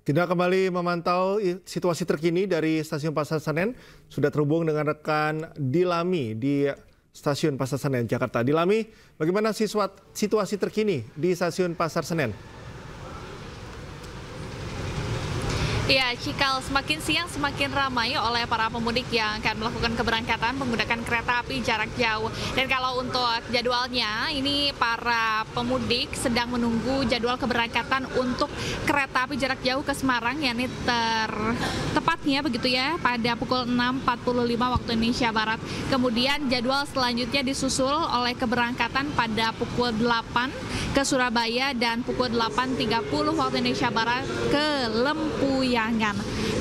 Kita kembali memantau situasi terkini dari Stasiun Pasar Senen. Sudah terhubung dengan rekan Dilami di Stasiun Pasar Senen, Jakarta. Dilami, bagaimana situasi terkini di Stasiun Pasar Senen? Ya, Cikal, semakin siang semakin ramai oleh para pemudik yang akan melakukan keberangkatan menggunakan kereta api jarak jauh. Dan kalau untuk jadwalnya, ini para pemudik sedang menunggu jadwal keberangkatan untuk kereta api jarak jauh ke Semarang, yakni tepatnya begitu ya, pada pukul 6.45 waktu Indonesia Barat. Kemudian jadwal selanjutnya disusul oleh keberangkatan pada pukul 8 ke Surabaya dan pukul 8.30 waktu Indonesia Barat ke Lempuyangan.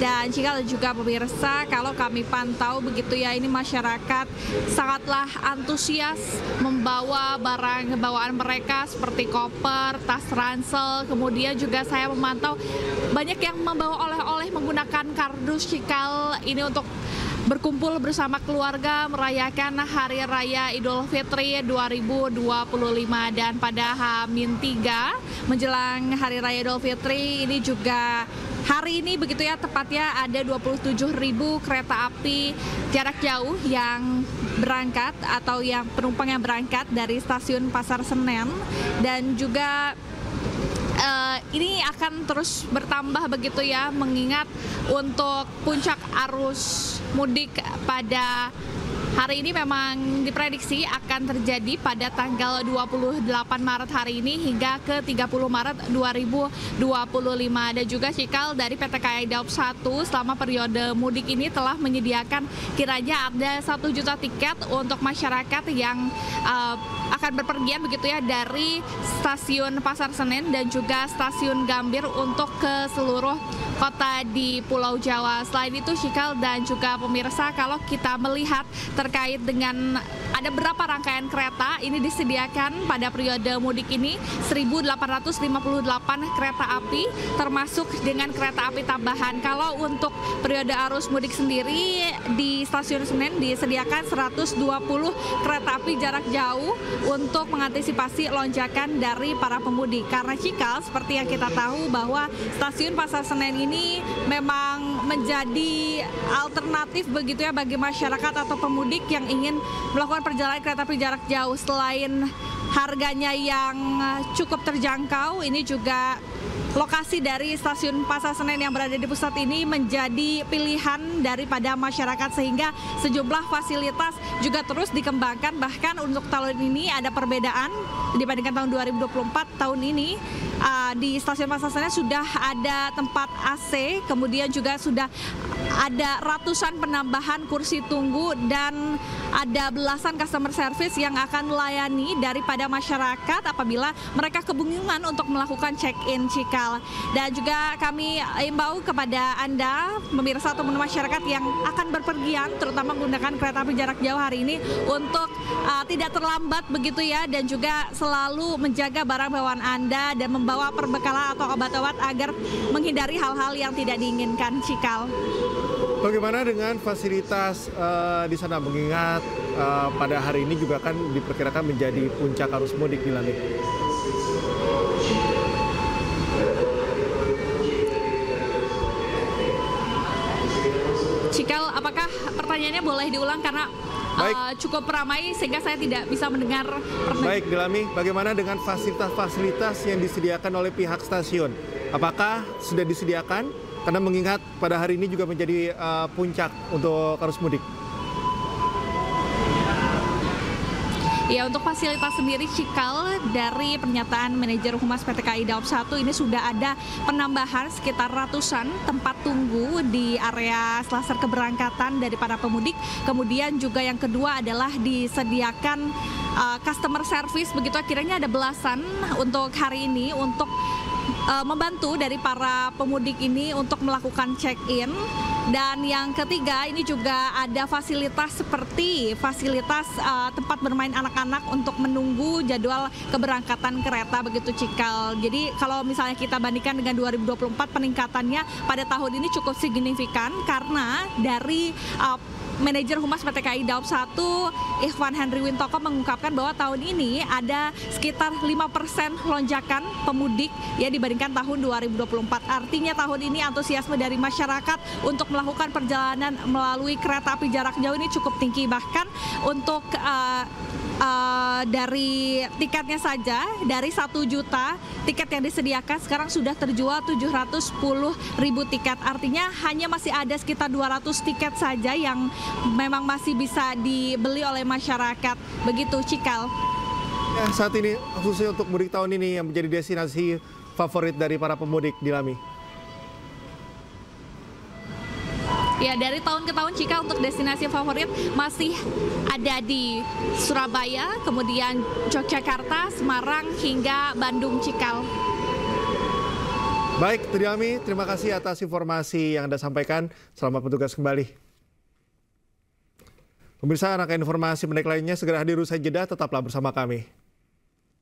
Dan jika juga pemirsa, kalau kami pantau begitu ya, ini masyarakat sangatlah antusias membawa barang bawaan mereka seperti koper, tas ransel. Kemudian juga saya memantau banyak yang membawa oleh-oleh menggunakan kardus Cikal ini untuk berkumpul bersama keluarga merayakan Hari Raya Idul Fitri 2025. Dan pada H-3 menjelang Hari Raya Idul Fitri ini juga hari ini begitu ya, tepatnya ada 27.000 kereta api jarak jauh yang berangkat atau yang penumpang yang berangkat dari Stasiun Pasar Senen. Dan juga ini akan terus bertambah begitu ya, mengingat untuk puncak arus mudik pada hari ini memang diprediksi akan terjadi pada tanggal 28 Maret hari ini hingga ke 30 Maret 2025. Dan juga Cikal dari PT KAI Daob 1 selama periode mudik ini telah menyediakan kiranya ada 1 juta tiket untuk masyarakat yang akan berpergian begitu ya dari Stasiun Pasar Senen dan juga Stasiun Gambir untuk ke seluruh kota di Pulau Jawa. Selain itu Cikal dan juga pemirsa, kalau kita melihat terkait dengan ada berapa rangkaian kereta ini disediakan pada periode mudik ini, 1.858 kereta api termasuk dengan kereta api tambahan. Kalau untuk periode arus mudik sendiri di Stasiun Senen disediakan 120 kereta api jarak jauh untuk mengantisipasi lonjakan dari para pemudik. Karena Cikal, seperti yang kita tahu bahwa Stasiun Pasar Senen ini memang menjadi alternatif begitu ya bagi masyarakat atau pemudik yang ingin melakukan perjalanan kereta api jarak jauh. Selain harganya yang cukup terjangkau, ini juga lokasi dari Stasiun Pasar Senen yang berada di pusat ini menjadi pilihan daripada masyarakat, sehingga sejumlah fasilitas juga terus dikembangkan. Bahkan untuk tahun ini ada perbedaan dibandingkan tahun 2024. Tahun ini di Stasiun Pasar Senen sudah ada tempat AC, kemudian juga sudah ada ratusan penambahan kursi tunggu dan ada belasan customer service yang akan melayani daripada masyarakat apabila mereka kebingungan untuk melakukan check-in Cikal. Dan juga kami imbau kepada Anda, pemirsa atau masyarakat yang akan berpergian, terutama menggunakan kereta api jarak jauh hari ini, untuk tidak terlambat begitu ya, dan juga selalu menjaga barang bawaan Anda dan membawa perbekalan atau obat-obat agar menghindari hal-hal yang tidak diinginkan Cikal. Bagaimana dengan fasilitas di sana, mengingat pada hari ini juga kan diperkirakan menjadi puncak arus mudik di Dilami? Cikal, apakah pertanyaannya boleh diulang karena cukup ramai sehingga saya tidak bisa mendengar pertanyaan. Baik, Dilami, bagaimana dengan fasilitas-fasilitas yang disediakan oleh pihak stasiun? Apakah sudah disediakan? Karena mengingat pada hari ini juga menjadi puncak untuk arus mudik. Ya, untuk fasilitas sendiri Cikal, dari pernyataan manajer Humas PT KAI Daob 1 ini sudah ada penambahan sekitar ratusan tempat tunggu di area selasar keberangkatan dari para pemudik. Kemudian juga yang kedua adalah disediakan customer service, begitu akhirnya ada belasan untuk hari ini untuk membantu dari para pemudik ini untuk melakukan check-in. Dan yang ketiga, ini juga ada fasilitas seperti fasilitas tempat bermain anak-anak untuk menunggu jadwal keberangkatan kereta, begitu Cikal. Jadi kalau misalnya kita bandingkan dengan 2024, peningkatannya pada tahun ini cukup signifikan karena dari Manajer Humas PT KAI Daob 1, Ikhwan Henry Wintoko mengungkapkan bahwa tahun ini ada sekitar 5% lonjakan pemudik ya dibandingkan tahun 2024. Artinya tahun ini antusiasme dari masyarakat untuk melakukan perjalanan melalui kereta api jarak jauh ini cukup tinggi. Bahkan untuk dari tiketnya saja, dari 1 juta tiket yang disediakan sekarang sudah terjual 710.000 tiket. Artinya hanya masih ada sekitar 200 tiket saja yang memang masih bisa dibeli oleh masyarakat. Begitu, Cikal. Ya, saat ini khususnya untuk mudik tahun ini yang menjadi destinasi favorit dari para pemudik, Dilami. Ya, dari tahun ke tahun Cikal untuk destinasi favorit masih ada di Surabaya, kemudian Yogyakarta, Semarang, hingga Bandung, Cikal. Baik, Dilami, terima kasih atas informasi yang Anda sampaikan. Selamat bertugas kembali. Pemirsa, rangkaian informasi menarik lainnya segera hadir usai jeda, tetaplah bersama kami.